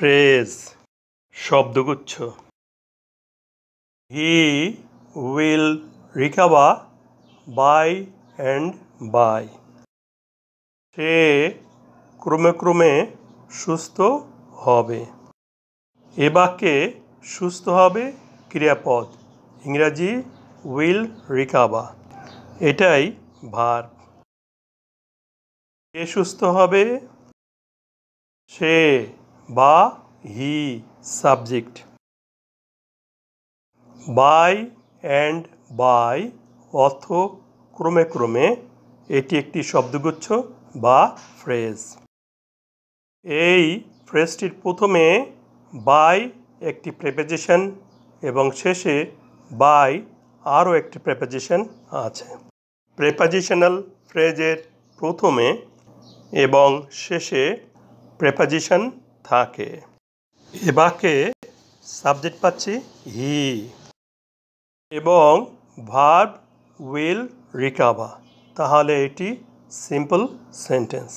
Phrase শব্দগুচ্ছ। He will recover by and by. সে ক্রমে ক্রমে সুস্থ হবে। এ বাক্যে সুস্থ হবে ক্রিয়াপদ, ইংরাজি উইল রিকভার, এটাই ভার্ব। কে সুস্থ হবে? সে বা he subject. By and by অর্থ ক্রমে ক্রমে, এটি একটি শব্দগুচ্ছ বা ফ্রেজ। এই ফ্রেজটির প্রথমে বাই একটি প্রেপোজিশন এবং শেষে বাই আরও একটি প্রেপোজিশন আছে। প্রেপোজিশনাল ফ্রেজের প্রথমে এবং শেষে প্রেপোজিশন থাকে। এ বাক্যে সাবজেক্ট পাচ্ছি হি এবং ভার্ব উইল রিকভার, তাহলে এটি সিম্পল সেন্টেন্স।